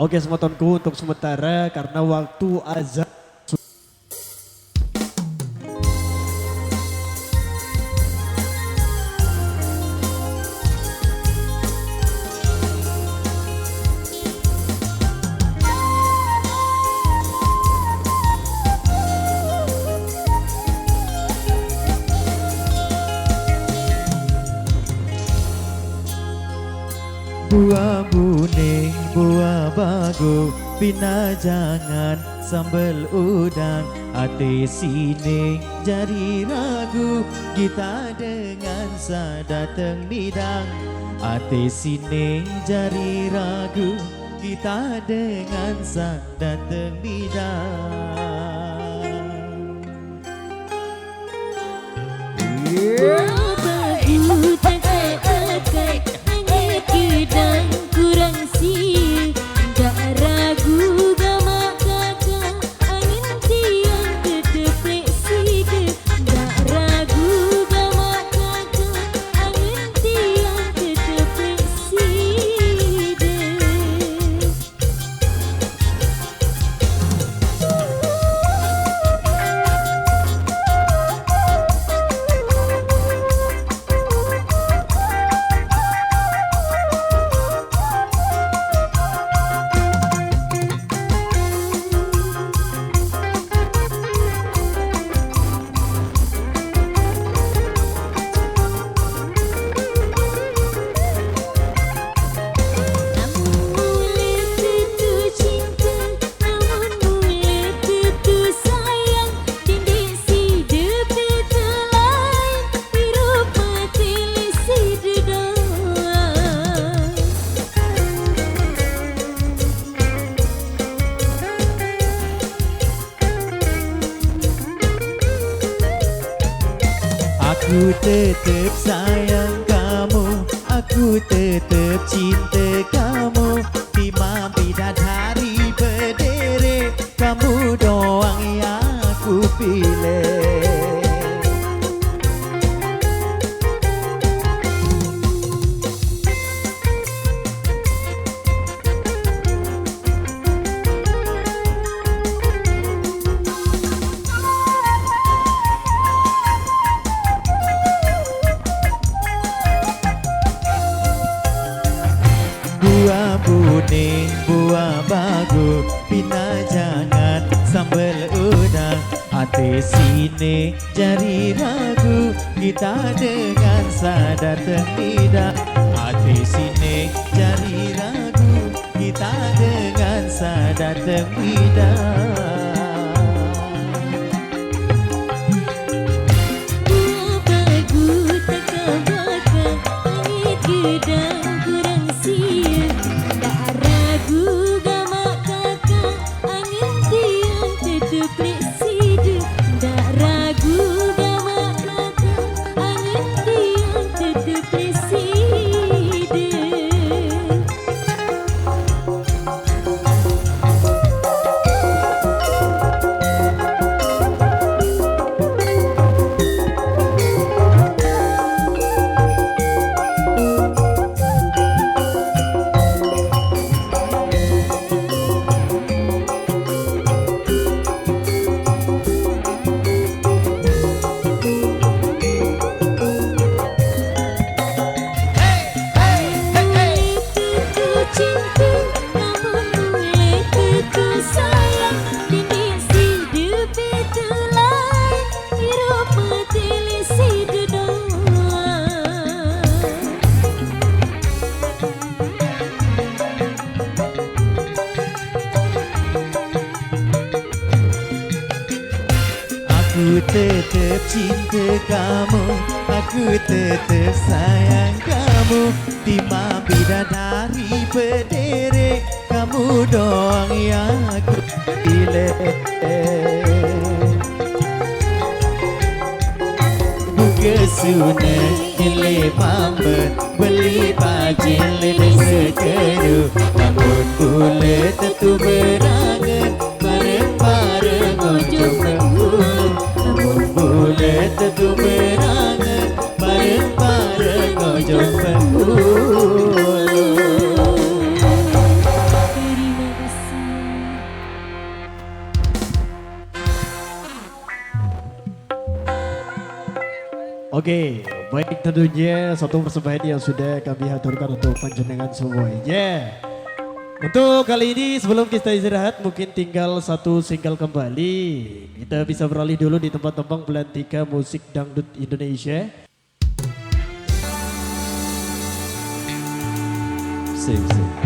Oke semetonku untuk sementara karena waktu azan. Buah buning, buah bagu, pina jangan sambal udang, ate sining jari ragu, kita dengan sadateng nidang. Ate sining jari ragu, kita dengan sadateng nidang. Dan kurang sih, tak ragu gama kakak, angin tiang kedepleksi ke, tak ragu gama kakak, angin tiang kedepleksi deh. Aku tetap sayang kamu, aku tetap cinta kamu. Timam bidadari berderet, kamu doang yang aku pilih. Buah buning, buah bagu, pina jangan sambal udang, ate sini jari ragu, kita dengan sadar tidak. Ate sini jari ragu, kita dengan sadar tidak. Gedang kurang sih, tak ragu gama kakak, angin tiang kedepleksi deh, tak ragu gama kakak, angin tiang kedepleksi deh. Aku tetap cinta kamu, aku tetap sayang kamu. Timam bidadari berderet, kamu doang yang aku pilih. Buka sunat nilai mampet, beli bajil dan sekedu, namun boleh tentu berangan, bareng-bareng ojo menghulu. Namun boleh tentu berangan, bareng-bareng ojo menghulu. Terima Oke, baik tentunya satu persembahan yang sudah kami haturkan untuk panjenengan semuanya. Untuk kali ini sebelum kita istirahat mungkin tinggal satu single kembali. Kita bisa beralih dulu di tempat tembang Belantika Musik Dangdut Indonesia. Sip, sip.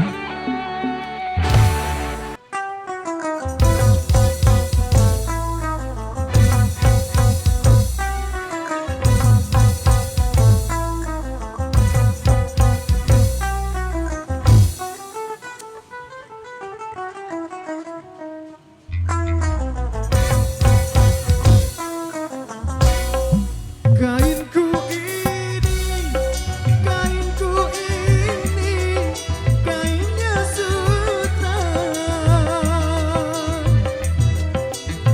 Kainnya sutra,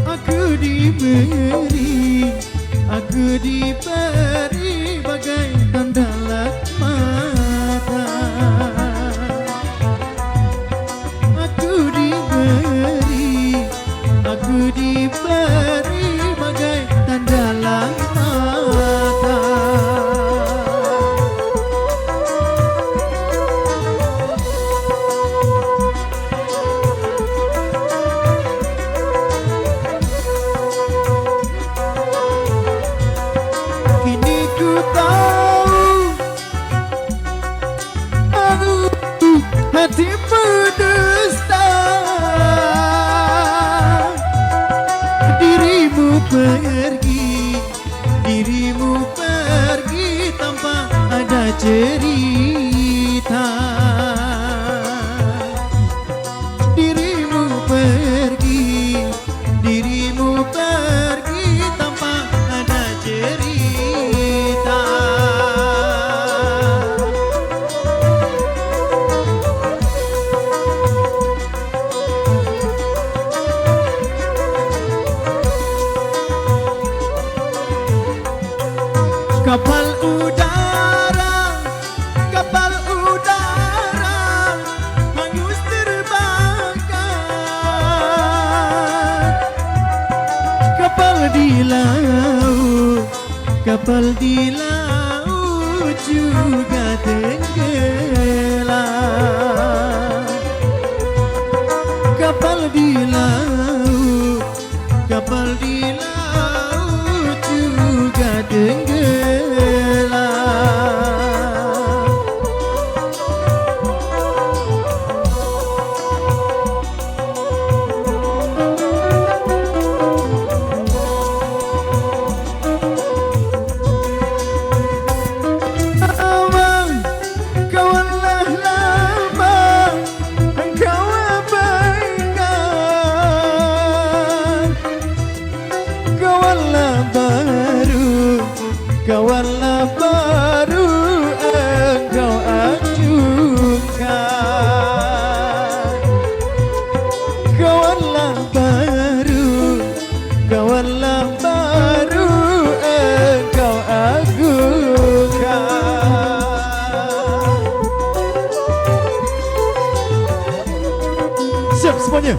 aku diberi bagai tandalat mata. Aku diberi bagai tandalat mata. Kini ku tahu hatimu dusta, dirimu pergi tanpa ada cerita. Dirimu pergi tanpa ada cerita. Kapal udara hangus terbakar. Kapal di laut juga tenggelam. Kapal di laut juga tenggelam. Kawanlah lama engkau abaikan, kawanlah baru engkau ajukan. Kawanlah baru engkau agungkan. Siap semuanya.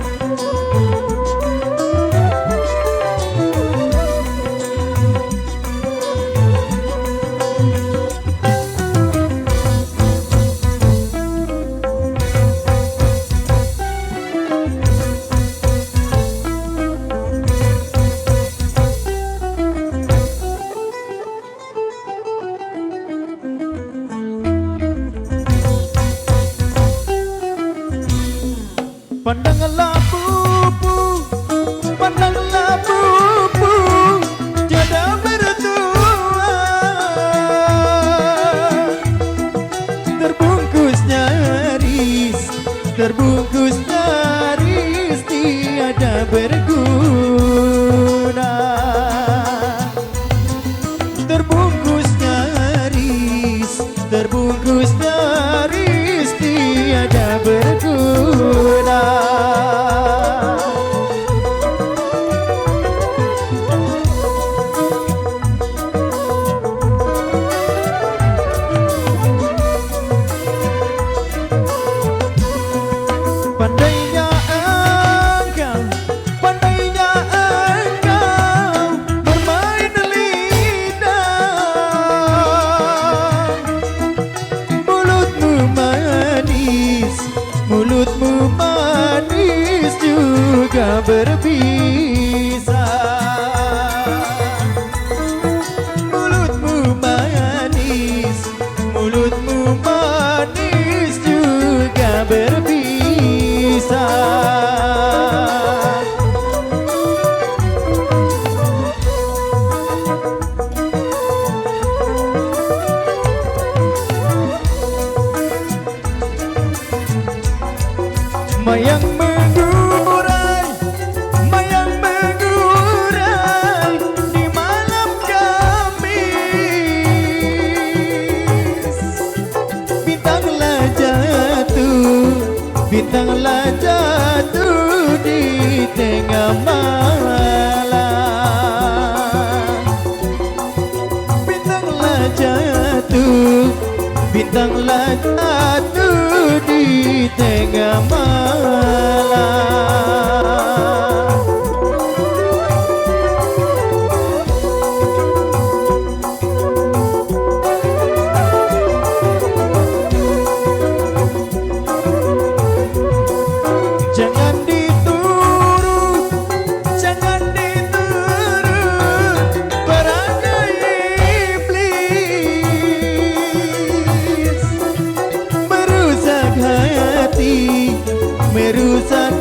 Pandanglah pupu, jada mertua, terbungkus nyaris tiada berguna. Terbungkus nyaris tiada berguna. Pandainya engkau juga berbisa. Mulutmu manis, mulutmu manis juga berbisa. Mayang mengurai, mayang mengurai di malam Kamis. Bintanglah jatuh, bintanglah jatuh di tengah malam. Bintanglah jatuh, bintanglah jatuh di tengah malam. Jangan diturut, jangan diturut perangai iblis. Merusak hati, merusak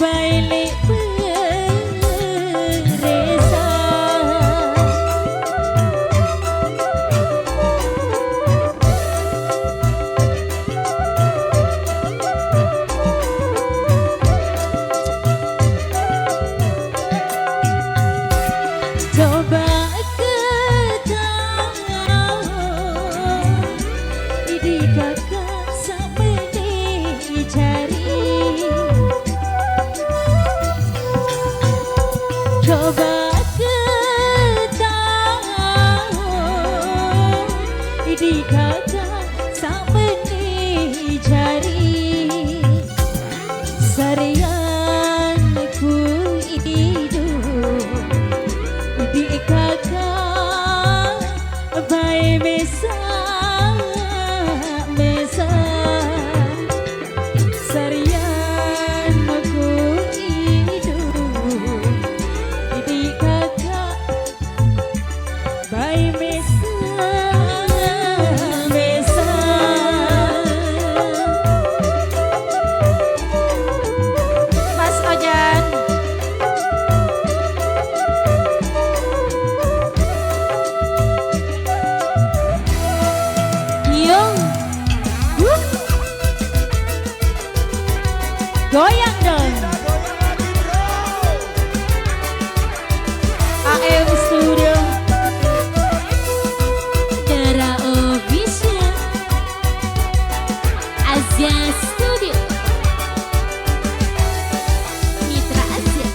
bailik beresa. Coba ketahuan di kakak sampai dicari. Coba ketahuan di kakak sampai dicari. Sarianku hidup di kakak bayi mesa mesa. Sarian aku hidup di kakak bayi mesa mesa. Mas Ojan. Goyang dong. AM Studio Dara Official Asia Studio Mitra Asia.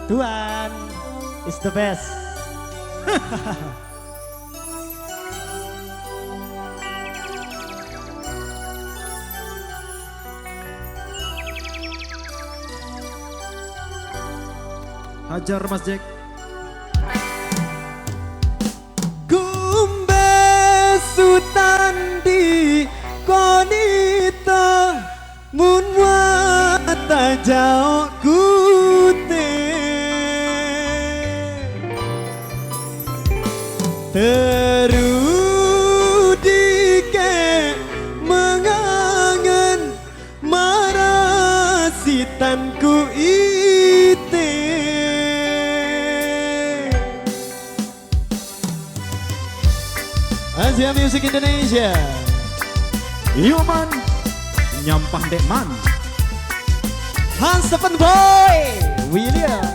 Tuhan is the best. Hajar Mas Jack. Kumbe sutandi konita munwa tajau kute terudike mengangen marasitanku ite Asia Music Indonesia Yoman Nyampah Dekman. Hans Stephen Boy William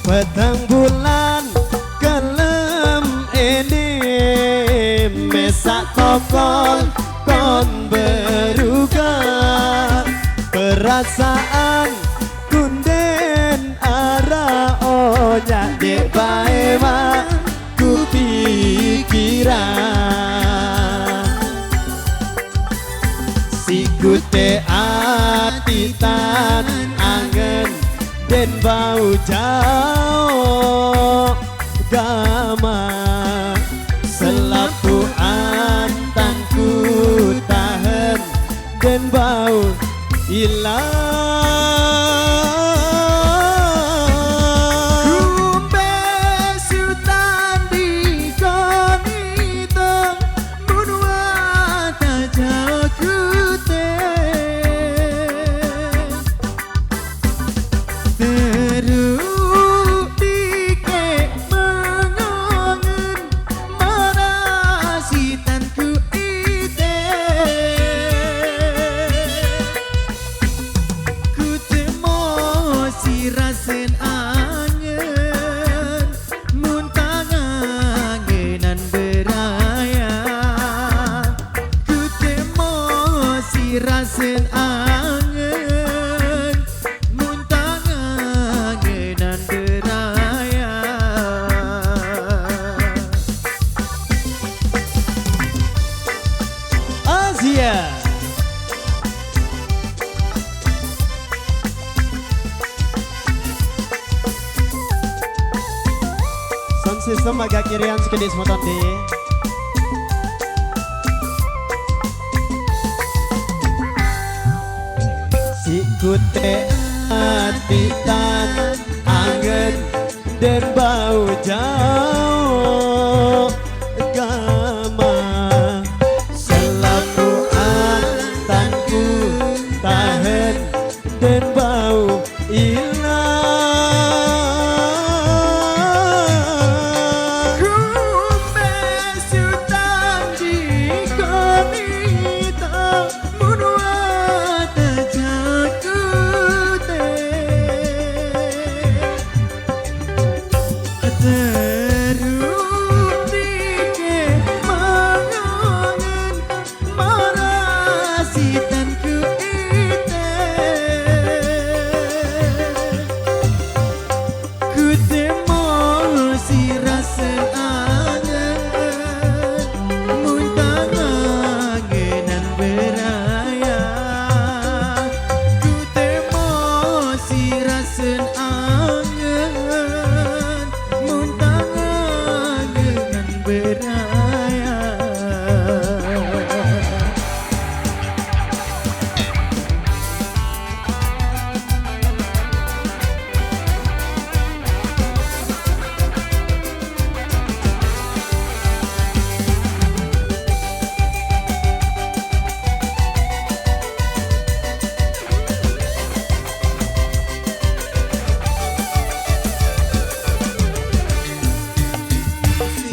Petang bulan kelem ini mesak tokol kon berugah perasaan kunden ara onyak dek bae mak ku pikiran sikute atitan angen den bau jauh gama selapu antanku tahan den bau hilang kumbe sultan di konito munwa tajau kute terudike mengangen marasitanku ite ku temo sirasen angen muntang angenan beraya ku temo sirasen angen muntang angenan beraya Asia Sound system agak kirian sekali semoton deh si kute atitan angen dan bau jauh gama selaku antanku tahan dan bau hilang kumbe sultan di konita munwa tajau kute terudike mengangen marasitanku ite ku temo sirasen angen muntang angenan beraya ku temo sirasen angen muntang angenan beraya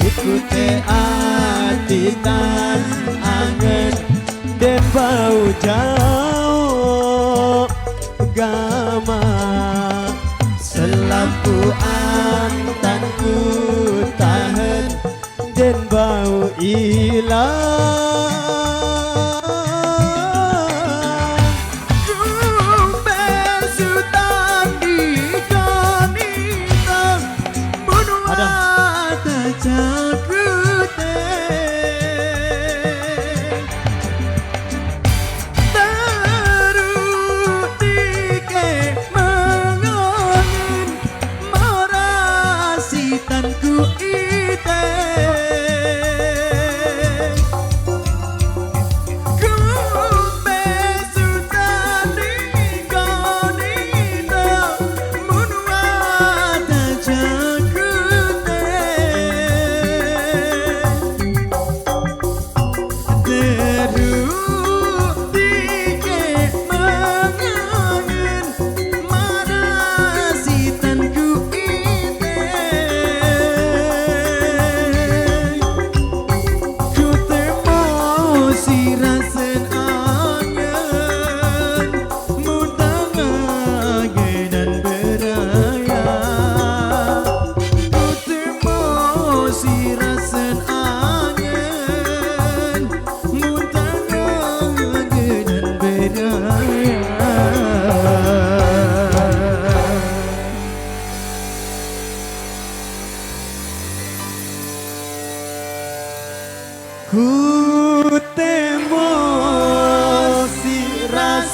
Sikute atitan angen dan bau jauh gama selaku antanku tahan dan bau hilang kumbe sultan di konita munwa tajau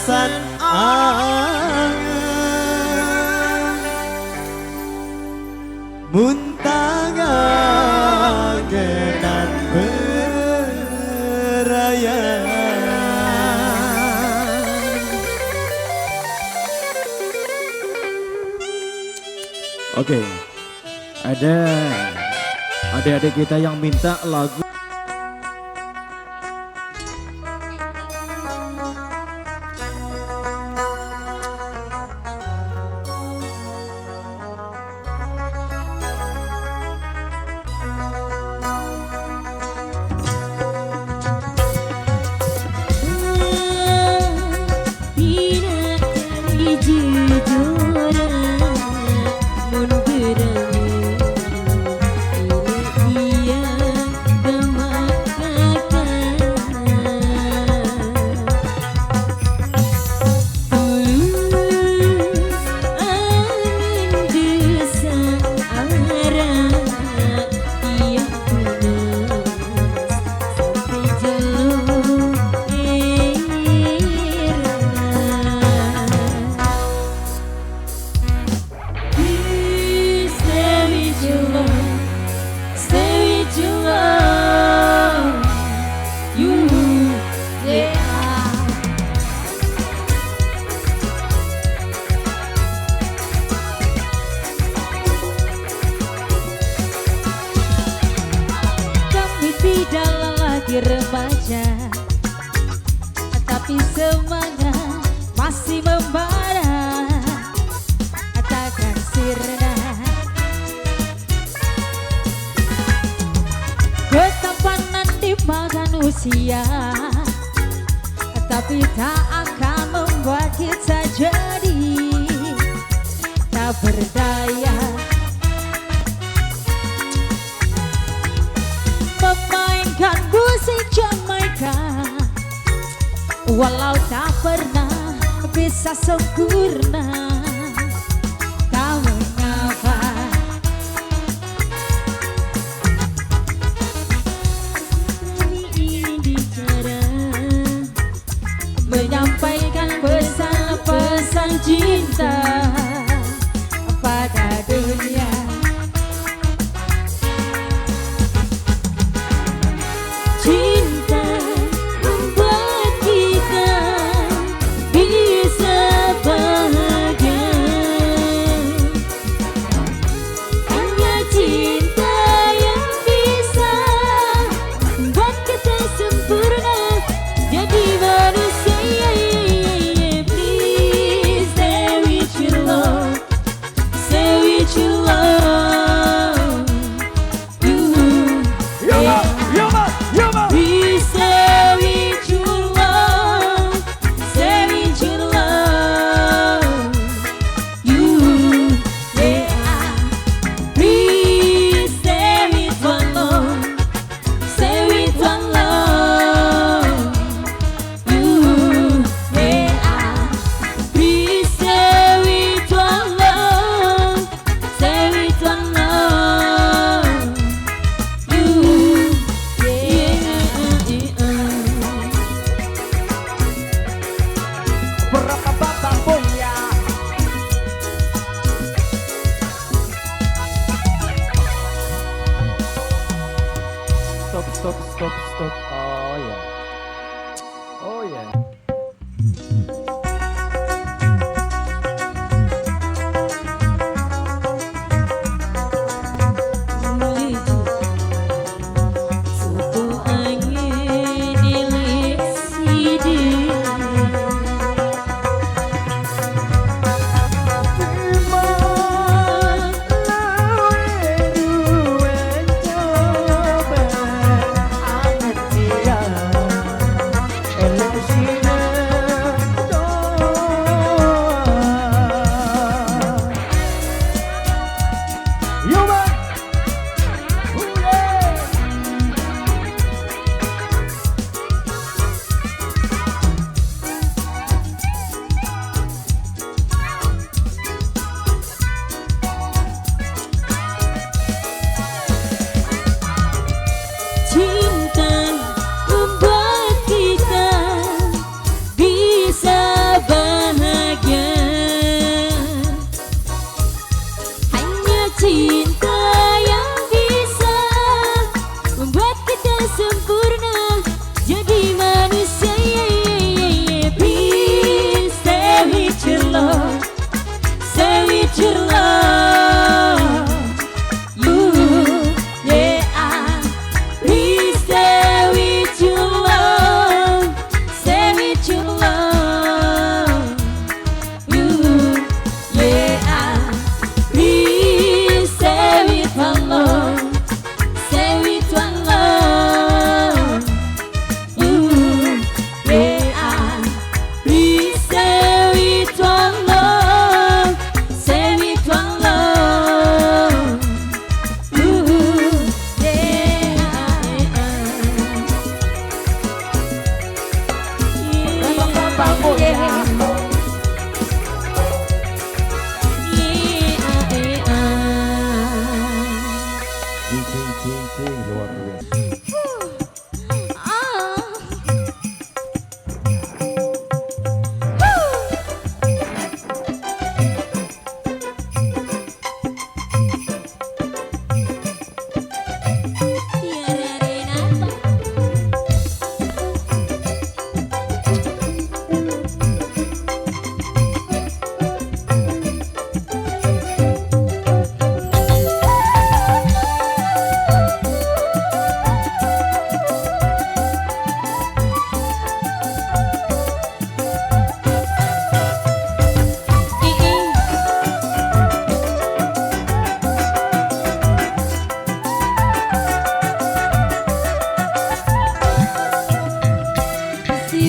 hembusan angin muntang angenan beraya. Oke, ada adik-adik kita yang minta lagu. Remaja, tapi semangat masih membara, takkan sirna. Ketampanan dimakan usia, tapi tak akan membuat kita jadi tak berdaya. Memainkan musik Jamaika, walau tak pernah bisa sempurna, tak mengapa. Ini cara menyampaikan pesan-pesan cinta pada dunia. Cinta membuat kita bisa bahagia. Hanya cinta yang bisa membuat kita sempurna jadi manusia. Please stay with your love, stay with your love. Please stay with your love, stay with your love. Please stay with one love, stay with one love. Please stay with one love, stay with one love. Berapa batang boya? Stop. Oh ya. Oh ya. Suku angin milik sidi. Elok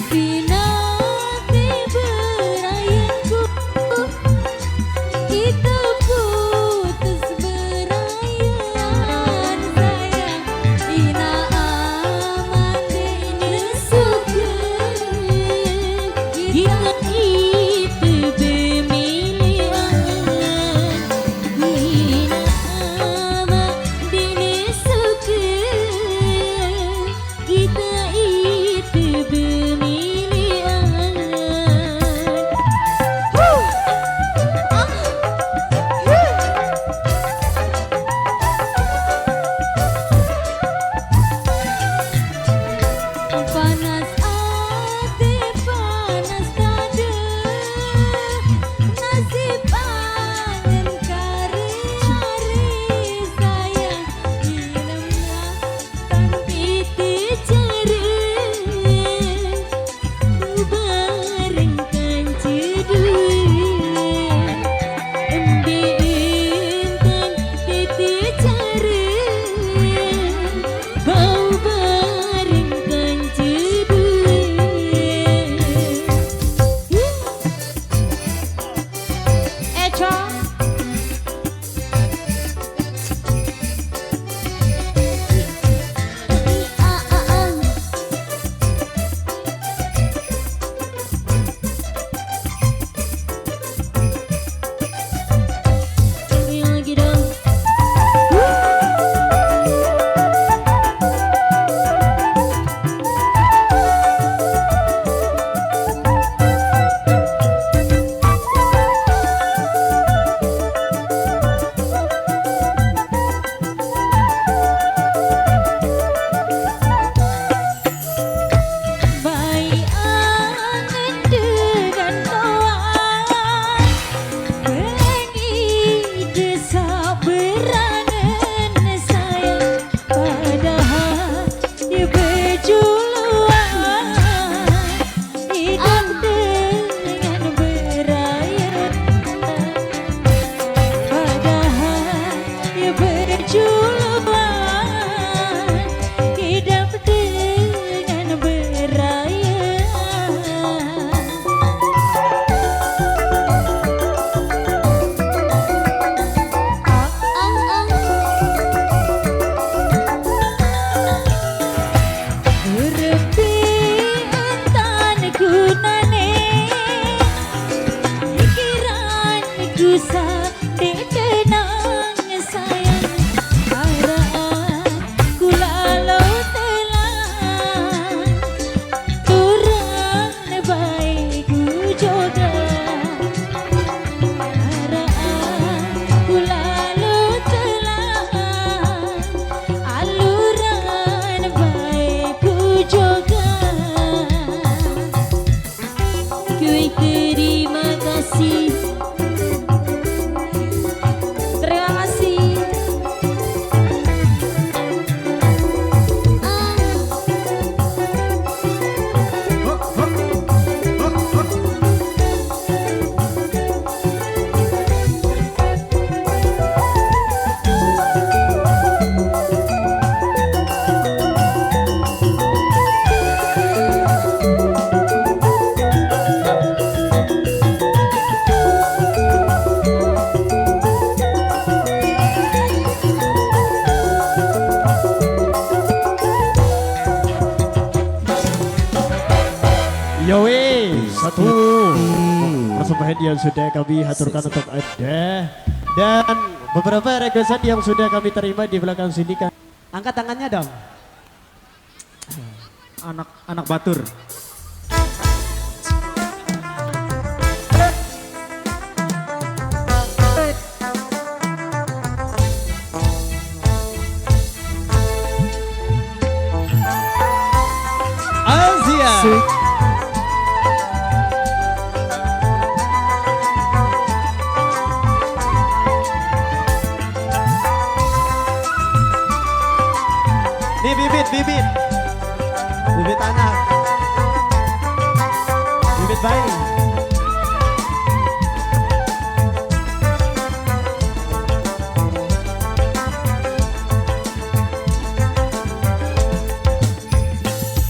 Pinati berayanku, kita putus berayan sayang. Ina aman dene suka, kita itu bemilian. Ina aman dene suka, kita itu bemilian. Panas ati panas dada, nasib angen kari-kari sayang. Ilemna tanti ceri, bareng kanci duit. Embi intan titi ceri, bau bareng kanci duit. Eco lagi dong. Bayi angen dengan kawan, pengi desa berangan sayang. Padahal dia berjuluan, hidup dengan berayat. Padahal dia berjuluan, hidup dengan berayat. Repi entan gunane, pikiranku sadek tenang sayang. Araan kulalau telan, turang baikku joga. Araan kulalau telan, aluran baikku joga. Kui terima kasih, terima kasih. Yoi, satu persembahan yang sudah kami haturkan untuk Anda. Dan beberapa requestan yang sudah kami terima di belakang sini kan. Angkat tangannya dong. Anak batur. Asia. Nih bibit anak, bibit bayi.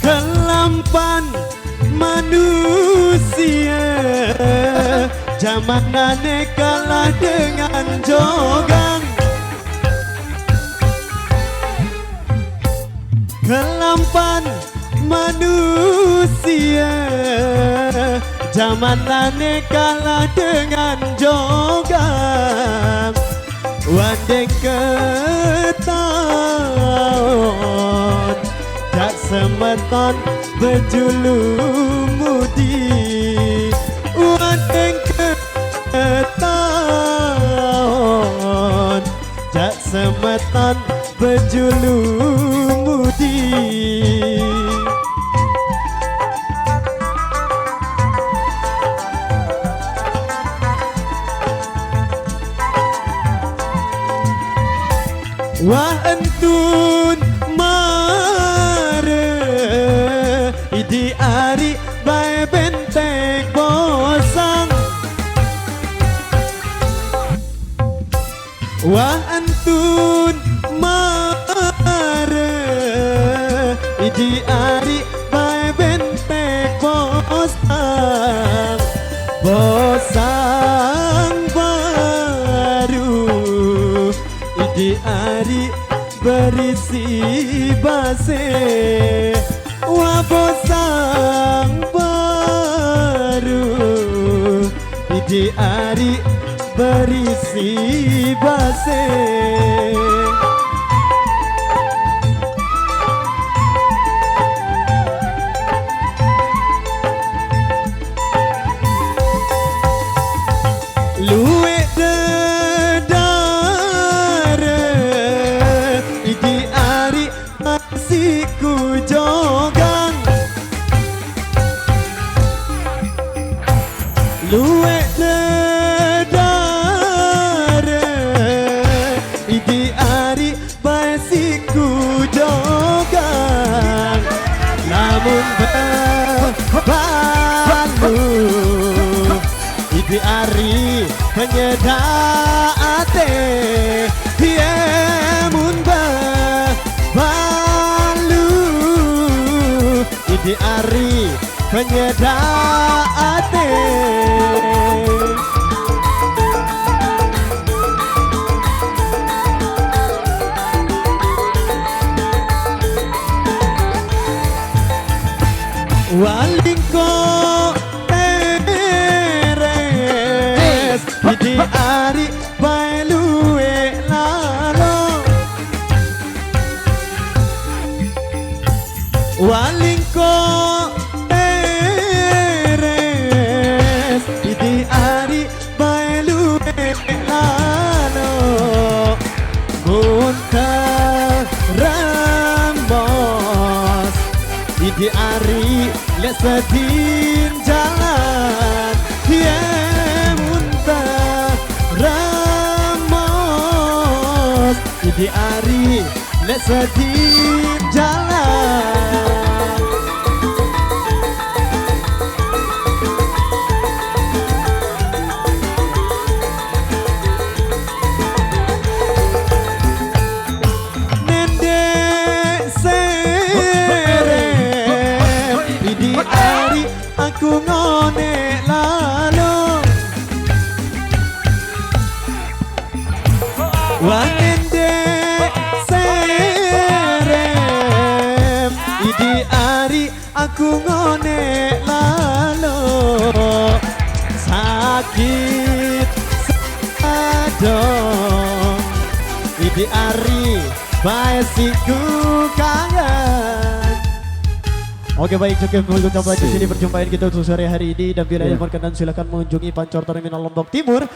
Kelampan manusia zaman nane kalah dengan jogang. Kelampan manusia zaman nane kalah dengan jogang. Wandeng ketahuan tak semeton berjulu mudi. Wandeng ketahuan tak semeton berjulu mudi. Wah entun mare idi ari bae benteng bosang. Wah entun mare idi ari bae benteng bosang. Bosang baru di hari berisi base. Wah bosang baru di hari berisi base. Luwe ku jogang. Luwe dedare idi ari basiku jogang. Namun balu idi ari penyedaate mun di ari penyedaate. Walingko teres di ari bailue lalo. Walingko teres di ari bailue lalo. Kunta ramos di ari lesedin jalan. Ye munta ramos di ari lesedin jalan. Aku ngone lalu wanende serem idi ari aku ngone lalu sakit sadong idi ari bae siku kangen. Oke baik, cukup untuk sampai di sini perjumpaan kita untuk sore hari ini, dan bila ada perkenan silakan mengunjungi Pancor Terminal Lombok Timur.